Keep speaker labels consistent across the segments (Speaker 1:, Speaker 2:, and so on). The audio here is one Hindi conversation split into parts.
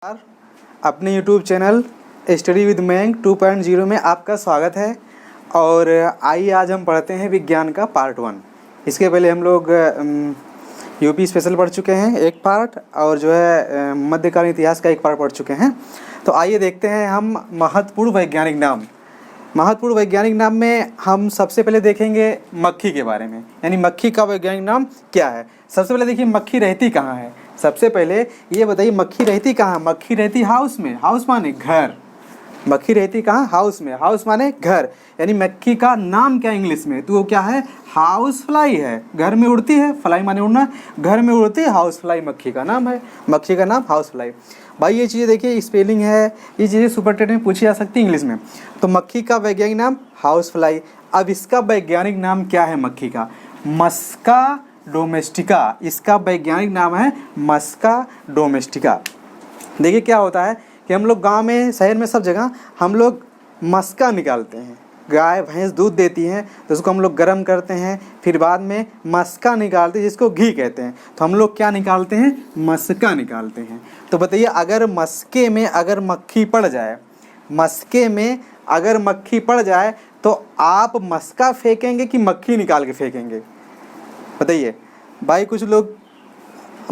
Speaker 1: अपने YouTube channel study with Mayank 2.0 में आपका स्वागत है। और आइए आज हम पढ़ते हैं विज्ञान का पार्ट 1। इसके पहले हम लोग यूपी स्पेशल पढ़ चुके हैं एक पार्ट, और जो है मध्यकालीन इतिहास का एक पार्ट पढ़ चुके हैं। तो आइए देखते हैं हम महत्वपूर्ण वैज्ञानिक नाम। महत्वपूर्ण वैज्ञानिक नाम में हम सबसे पहले देखेंगे मक्खी के बारे में, यानी मक्खी का वैज्ञानिक नाम क्या है। सबसे पहले देखिए मक्खी रहती कहाँ है। सबसे पहले ये बताइए मक्खी रहती कहाँ। मक्खी रहती हाउस में। हाउस माने घर। मक्खी रहती कहाँ? हाउस में। हाउस माने घर, यानी मक्खी का नाम क्या इंग्लिश में? तो वो क्या है? हाउस फ्लाई है। घर में उड़ती है, फ्लाई माने उड़ना, घर में उड़ती है, हाउस फ्लाई मक्खी का नाम है। मक्खी का नाम हाउस फ्लाई। भाई ये चीज़ें देखिए, स्पेलिंग है, ये चीज़ें सुपर टेट में पूछी जा सकती है इंग्लिश में। तो मक्खी का वैज्ञानिक नाम हाउस फ्लाई। अब इसका वैज्ञानिक नाम क्या है मक्खी का? मस्का डोमेस्टिका। इसका वैज्ञानिक नाम है मस्का डोमेस्टिका। देखिए क्या होता है कि हम लोग गांव में, शहर में, सब जगह हम लोग मस्का निकालते हैं। गाय भैंस दूध देती हैं तो उसको हम लोग गर्म करते हैं, फिर बाद में मस्का निकालते हैं जिसको घी कहते हैं। तो हम लोग क्या निकालते हैं? मस्का निकालते हैं। तो बताइए अगर मस्के में अगर मक्खी पड़ जाए, मस्के में अगर मक्खी पड़ जाए तो आप मस्का फेंकेंगे कि मक्खी निकाल के फेंकेंगे? बताइए भाई। कुछ लोग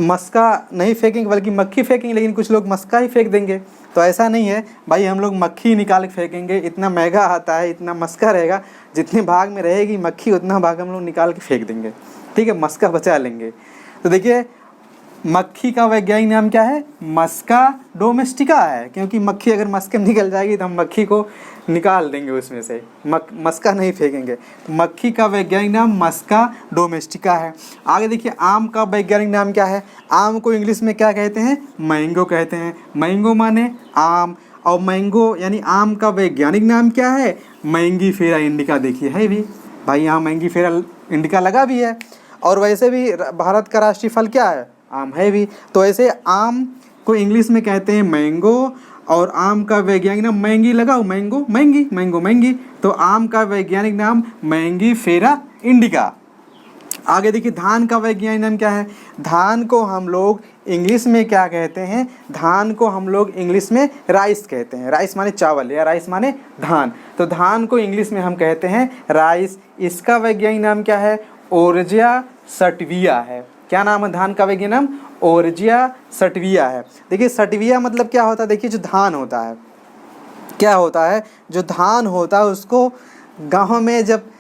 Speaker 1: मस्का नहीं फेंकेंगे बल्कि मक्खी फेंकेंगे, लेकिन कुछ लोग मस्का ही फेंक देंगे। तो ऐसा नहीं है भाई, हम लोग मक्खी निकाल के फेंकेंगे। इतना महंगा आता है, इतना मस्का रहेगा, जितने भाग में रहेगी मक्खी उतना भाग हम लोग निकाल के फेंक देंगे। ठीक है, मस्का बचा लेंगे। तो देखिए मक्खी का वैज्ञानिक नाम क्या है? मस्का डोमेस्टिका है, क्योंकि मक्खी अगर मस्के में निकल जाएगी तो हम मक्खी को निकाल देंगे उसमें से, मस्का नहीं फेंकेंगे। तो मक्खी का वैज्ञानिक नाम मस्का डोमेस्टिका है। आगे देखिए आम का वैज्ञानिक नाम क्या है? आम को इंग्लिश में क्या कहते हैं? मैंगो कहते हैं। मैंगो माने आम, और मैंगो यानी आम का वैज्ञानिक नाम क्या है? Mangifera indica. देखिए है भी भाई, यहाँ मैंगीफेरा इंडिका लगा भी है। और वैसे भी भारत का राष्ट्रीय फल क्या है? आम है भी। तो ऐसे आम को इंग्लिश में कहते हैं मैंगो, और आम का वैज्ञानिक नाम मैंगी लगाओ, मैंगो मैंगी, मैंगो मैंगी। तो आम का वैज्ञानिक नाम मैंगीफेरा इंडिका। आगे देखिए धान का वैज्ञानिक नाम क्या है? धान को हम लोग इंग्लिश में क्या कहते हैं? धान को हम लोग इंग्लिश में राइस कहते हैं। राइस माने चावल या राइस माने धान। तो धान को इंग्लिश में हम कहते हैं राइस। इसका वैज्ञानिक नाम क्या है? ओरजिया सटविया है। क्या नाम है धान का वैज्ञानिक नाम? ओरजिया सटविया है। देखिए सटविया मतलब क्या होता है? देखिए जो धान होता है, क्या होता है? जो धान होता है उसको गाँव में जब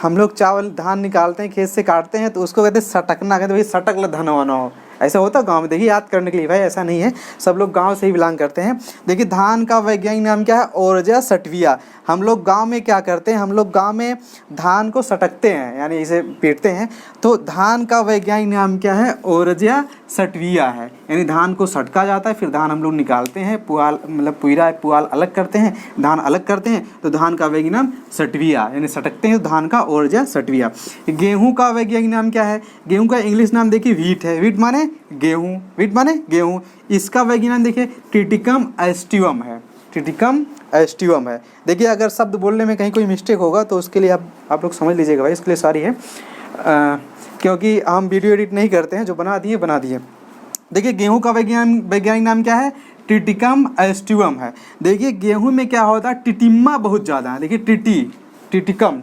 Speaker 1: हम लोग चावल धान निकालते हैं, खेत से काटते हैं, तो उसको कहते हैं सटकना। कहते हैं भाई सटक ल धनवा न हो। ऐसा होता है गांव में। देखिए याद करने के लिए भाई, ऐसा नहीं है, सब लोग गांव से ही बिलोंग करते हैं। देखिए धान का वैज्ञानिक नाम क्या है? ओरजिया सटविया। हम लोग गांव में क्या करते हैं? हम लोग गांव में धान को सटकते हैं, यानी इसे पीटते हैं। तो धान का वैज्ञानिक नाम क्या है? ओरजिया सटविया है। यानी धान को सटका जाता है, फिर धान हम लोग निकालते हैं, पुआल मतलब पुआल अलग करते हैं, धान अलग करते हैं। तो धान का वैज्ञानिक नाम सटविया, यानी सटकते हैं धान का, ओरजिया सटविया। गेहूं का वैज्ञानिक नाम क्या है? गेहूं का इंग्लिश नाम देखिए व्हीट है। व्हीट माने गेहूं, व्हीट माने गेहूं। इसका वैज्ञानिक नाम देखिए ट्रिटिकम एस्टिवम है। ट्रिटिकम एस्टिवम है। देखिए अगर शब्द बोलने में कहीं कोई मिस्टेक होगा तो उसके लिए आप लोग समझ लीजिएगा भाई, इसके लिए सॉरी है, क्योंकि हम वीडियो एडिट नहीं करते हैं, जो बना दिए बना दिए। देखिए गेहूं का वैज्ञानिक नाम क्या है? ट्रिटिकम एस्टिवम है। देखिए गेहूं में क्या होता है? टिटिम्मा बहुत ज़्यादा है। देखिए टिटिकम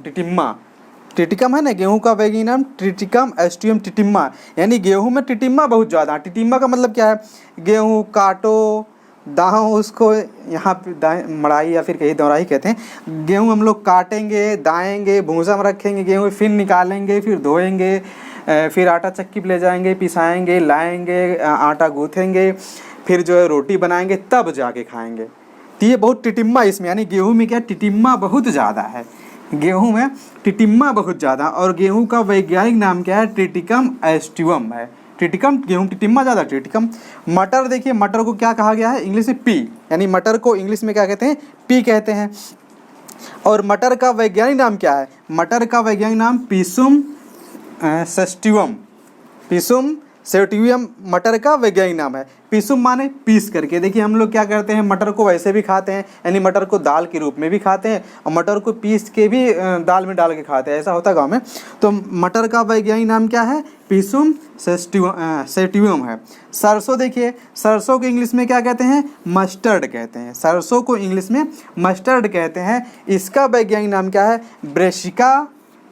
Speaker 1: टिटिकम है ना, गेहूं का वैज्ञानिक नाम ट्रिटिकम एस्टिवम टिटिम्मा, यानी गेहूं में टिटिम्मा बहुत ज़्यादा है। टिटिम्मा का मतलब क्या है? गेहूं काटो, दाहो उसको, यहाँ पे मड़ाई या फिर कहीं दौराई कहते हैं। गेहूं हम लोग काटेंगे, दाएंगे, भूसा में रखेंगे गेहूं, फिर निकालेंगे, फिर धोएंगे, फिर आटा चक्की पे ले जाएंगे, पिसाएंगे, लाएंगे, आटा गूँथेंगे, फिर जो है रोटी बनाएंगे, तब जाके खाएंगे। तो ये बहुत टिटिम्मा इसमें, यानी गेहूं में क्या टिटिम्मा बहुत ज़्यादा है। गेहूं में टिटिम्मा बहुत ज़्यादा। और गेहूं का वैज्ञानिक नाम क्या है? ट्रिटिकम एस्टिवम है। ट्रिटिकम, गेहूं टिटिम्मा ज़्यादा, ट्रिटिकम। मटर देखिए, मटर को क्या कहा गया है इंग्लिश में? पी, यानी मटर को इंग्लिश में क्या कहते हैं? पी कहते हैं। और मटर का वैज्ञानिक नाम क्या है? मटर का वैज्ञानिक नाम पिसुम सस्टिवम। पिसुम सेटिवियम मटर का वैज्ञानिक नाम है। पीसुम माने पीस करके। देखिए हम लोग क्या करते हैं, मटर को वैसे भी खाते हैं, यानी मटर को दाल के रूप में भी खाते हैं और मटर को पीस के भी दाल में डाल के खाते हैं, ऐसा होता है गाँव में। तो मटर का वैज्ञानिक नाम क्या है, पीसुम सेटिवियम है। सरसों, देखिए सरसों को इंग्लिश में क्या कहते हैं, मस्टर्ड कहते हैं। सरसों को इंग्लिश में मस्टर्ड कहते हैं। इसका वैज्ञानिक नाम क्या है, ब्रेसिका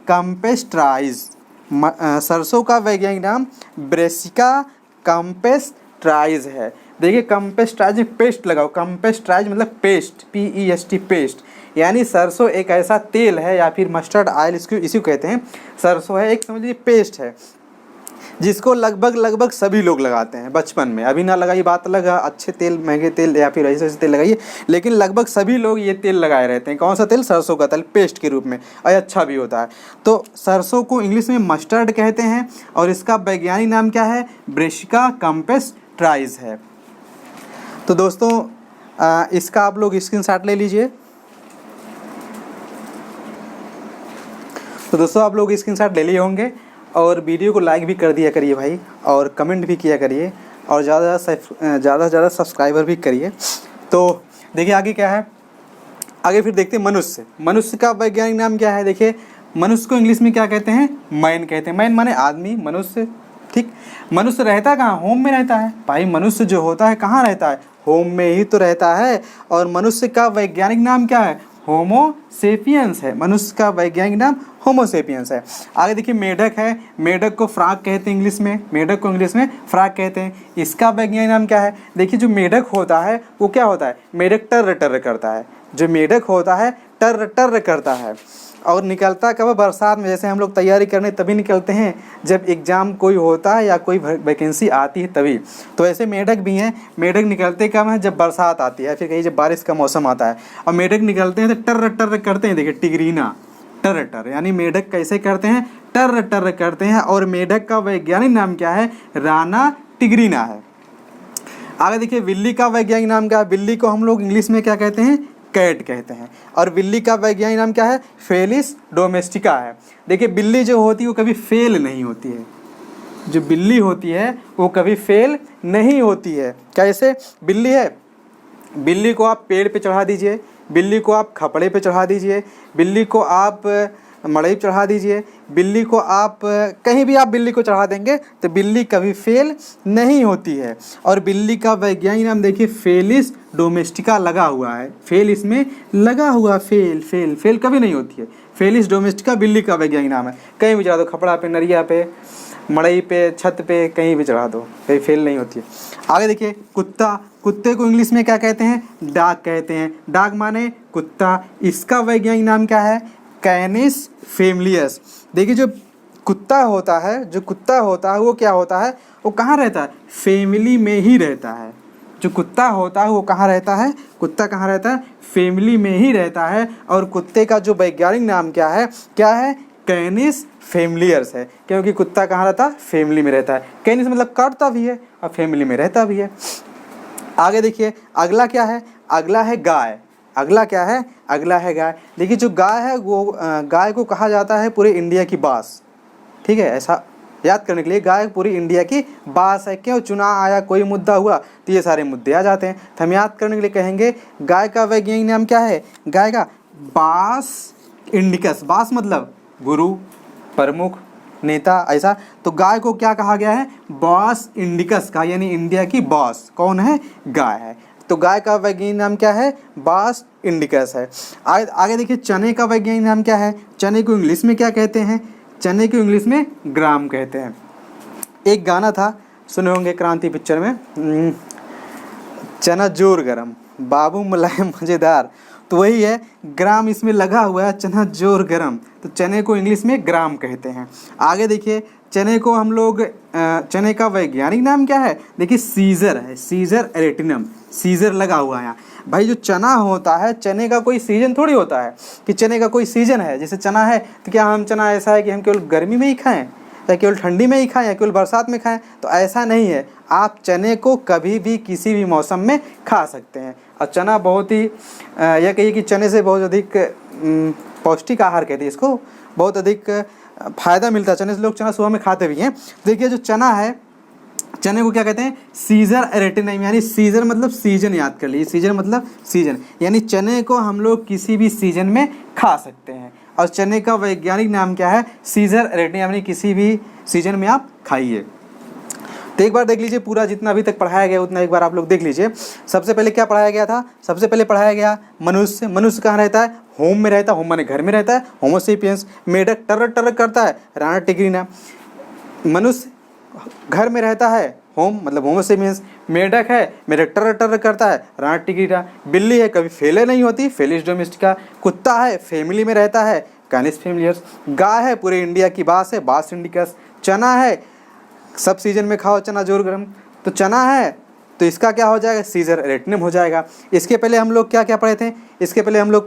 Speaker 1: कैम्पेस्ट्राइज। सरसों का वैज्ञानिक नाम ब्रेसिका कैम्पेस्ट्राइज है। देखिए कैम्पेस्ट्राइज में पेस्ट लगाओ, कैम्पेस्ट्राइज मतलब पेस्ट, PEST पेस्ट, यानी सरसों एक ऐसा तेल है या फिर मस्टर्ड ऑयल इसी को कहते हैं। सरसों है एक, समझ लीजिए पेस्ट है, जिसको लगभग सभी लोग लगाते हैं बचपन में। अभी ना लगाइए बात अलग है, अच्छे तेल, महंगे तेल या फिर ऐसे तेल लगाइए, लेकिन लगभग सभी लोग ये तेल लगाए रहते हैं। कौन सा तेल, सरसों का तेल, पेस्ट के रूप में, और अच्छा भी होता है। तो सरसों को इंग्लिश में मस्टर्ड कहते हैं और इसका वैज्ञानिक नाम क्या है, ब्रेसिका कैम्पेस्ट्राइज है। तो दोस्तों इसका आप लोग स्क्रीनशॉट ले लीजिए। तो दोस्तों आप लोग स्क्रीनशॉट ले लिए होंगे और वीडियो को लाइक भी कर दिया करिए भाई, और कमेंट भी किया करिए, और ज़्यादा से ज़्यादा सब्सक्राइबर भी करिए। तो देखिए आगे क्या है, आगे फिर देखते हैं मनुष्य। मनुष्य का वैज्ञानिक नाम क्या है, देखिए मनुष्य को इंग्लिश में क्या कहते हैं, मैन कहते हैं। मैन माने आदमी, मनुष्य, ठीक। मनुष्य रहता कहाँ, होम में रहता है भाई। मनुष्य जो होता है कहाँ रहता है, होम में ही तो रहता है। और मनुष्य का वैज्ञानिक नाम क्या है, होमो सेपियंस है। मनुष्य का वैज्ञानिक नाम होमो सेपियंस है। आगे देखिए मेढक है, मेढक को फ्रॉग कहते हैं इंग्लिश में, मेढक को इंग्लिश में फ्रॉग कहते हैं। इसका वैज्ञानिक नाम क्या है, देखिए जो मेढक होता है वो क्या होता है, मेढक टर्र टर्र करता है। जो मेढक होता है टर्र टर्र करता है और निकलता कब, बरसात में। जैसे हम लोग तैयारी करने तभी निकलते हैं जब एग्ज़ाम कोई होता है या कोई वैकेंसी आती है तभी। तो ऐसे मेढक भी हैं, मेढक निकलते कब हैं, जब बरसात आती है, फिर कहीं जब बारिश का मौसम आता है। और मेढक निकलते हैं तो टर्र टर्र करते हैं। देखिए टिगरीना, टर्र टर्र, यानी मेढक कैसे करते हैं, टर्र टर्र करते हैं। और मेढक का वैज्ञानिक नाम क्या है, राना टिगरीना है। आगे देखिए बिल्ली का वैज्ञानिक नाम क्या है, बिल्ली को हम लोग इंग्लिश में क्या कहते हैं, कैट कहते हैं। और बिल्ली का वैज्ञानिक नाम क्या है, फेलिस डोमेस्टिका है। देखिए बिल्ली जो होती है वो कभी फेल नहीं होती है, जो बिल्ली होती है वो कभी फेल नहीं होती है। कैसे, बिल्ली है, बिल्ली को आप पेड़ पे चढ़ा दीजिए, बिल्ली को आप खपड़े पे चढ़ा दीजिए, बिल्ली को आप मड़ई पे चढ़ा दीजिए, बिल्ली को आप कहीं भी आप बिल्ली को चढ़ा देंगे तो बिल्ली कभी फेल नहीं होती है। और बिल्ली का वैज्ञानिक नाम देखिए फेलिस डोमेस्टिका लगा हुआ है, फेल इसमें लगा हुआ, फेल फेल फेल कभी नहीं होती है। फेलिस डोमेस्टिका बिल्ली का वैज्ञानिक नाम है। कहीं भी चढ़ा दो, खपड़ा पे, नरिया पे, मड़ई पे, छत पे, कहीं भी चढ़ा दो, कहीं फेल नहीं होती है। आगे देखिए कुत्ता, कुत्ते को इंग्लिश में क्या कहते हैं, डॉग कहते हैं। डॉग माने कुत्ता। इसका वैज्ञानिक नाम क्या है, कैनिस फेमिलियस। देखिए जो कुत्ता होता है, जो कुत्ता होता है वो क्या होता है, वो कहाँ रहता है, फैमिली में ही रहता है। जो कुत्ता होता है वो कहाँ रहता है, कुत्ता कहाँ रहता है, फैमिली में ही रहता है। और कुत्ते का जो वैज्ञानिक नाम क्या है, कैनिस फेमिलियर्स है, क्योंकि कुत्ता कहाँ रहता है, फैमिली में रहता है। कैनिस मतलब काटता भी है और फैमिली में रहता भी है। आगे देखिए अगला क्या है, अगला है गाय। अगला क्या है, अगला है गाय। देखिए जो गाय है वो गाय को कहा जाता है पूरे इंडिया की बास, ठीक है। ऐसा याद करने के लिए, गाय पूरी इंडिया की बास है। क्यों, चुनाव आया, कोई मुद्दा हुआ तो ये सारे मुद्दे आ जाते हैं। तो हम याद करने के लिए कहेंगे गाय का वैज्ञानिक नाम क्या है, गाय का बास इंडिकस। बास मतलब गुरु, प्रमुख, नेता, ऐसा। तो गाय को क्या कहा गया है, बॉस इंडिकस का, यानी इंडिया की बॉस कौन है, गाय है। तो गाय का वैज्ञानिक नाम क्या है, बॉस इंडिकस है। आगे देखिए चने का वैज्ञानिक नाम क्या है, चने को इंग्लिश में क्या कहते हैं, चने को इंग्लिश में ग्राम कहते हैं। एक गाना था, सुने होंगे क्रांति पिक्चर में, चना जोर गरम बाबू मुलायम मज़ेदार, तो वही है, ग्राम इसमें लगा हुआ है, चना जोर गरम। तो चने को इंग्लिश में ग्राम कहते हैं। आगे देखिए चने को हम लोग चने का वैज्ञानिक नाम क्या है, देखिए सीजर है, सीजर एरेटिनम, सीजर लगा हुआ है यहाँ। भाई जो चना होता है, चने का कोई सीजन थोड़ी होता है कि चने का कोई सीजन है। जैसे चना है तो क्या हम चना ऐसा है कि हम केवल गर्मी में ही खाएं, या केवल ठंडी में ही खाएं, या केवल बरसात में खाएं, तो ऐसा नहीं है। आप चने को कभी भी किसी भी मौसम में खा सकते हैं। और चना बहुत ही यह कहिए कि चने से बहुत अधिक पौष्टिक आहार कहते हैं इसको, बहुत अधिक फ़ायदा मिलता है चने से। लोग चना सुबह में खाते भी हैं। देखिए जो चना है, चने को क्या कहते हैं? सीजर रेटिनाइम, यानी सीजर मतलब सीजन, याद कर लीजिए, सीजर मतलब सीजन, यानी चने को हम लोग किसी भी सीजन में खा सकते हैं। और चने का वैज्ञानिक नाम क्या है? सीजर रेटिनाइम, यानी किसी भी सीजन में आप खाइए। तो एक बार देख लीजिए पूरा जितना अभी तक पढ़ाया गया उतना एक बार आप लोग देख लीजिए। सबसे पहले क्या पढ़ाया गया था? सबसे पहले पढ़ाया गया मनुष्य। मनुष्य कहाँ रहता है? होम में रहता है, होम माने घर में रहता है, होमोसेपियंस। मेढक टर्र टर्र करता है, राणा टिग्रिना। मनुष्य घर में रहता है, होम मतलब होमोसेपियंस। मेढक है, मेढक टर्र टर्र करता है, राणा टिग्रिना। बिल्ली है, कभी फेले नहीं होती, फेलिस डोमेस्टिका। कुत्ता है, फैमिली में रहता है, कैनिस फैमिलियर्स। गाय है, पूरे इंडिया की बास है, बास इंडिकस। चना है, सब सीजन में खाओ चना जोर गरम। तो चना है तो इसका क्या हो जाएगा? सीजर रेटिनम हो जाएगा। इसके पहले हम लोग क्या क्या पढ़े थे? इसके पहले हम लोग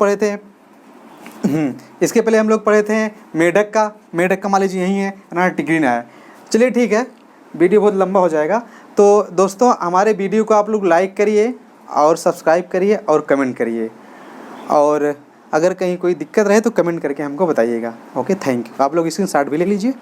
Speaker 1: पढ़े थे मेढक का मान लीजिए यही है, राणा टिग्रिना है। चलिए ठीक है, वीडियो बहुत लंबा हो जाएगा। तो दोस्तों हमारे वीडियो को आप लोग लाइक करिए और सब्सक्राइब करिए और कमेंट करिए, और अगर कहीं कोई दिक्कत रहे तो कमेंट करके हमको बताइएगा। Okay, thank you. आप लोग स्क्रीनशॉट भी ले लीजिए।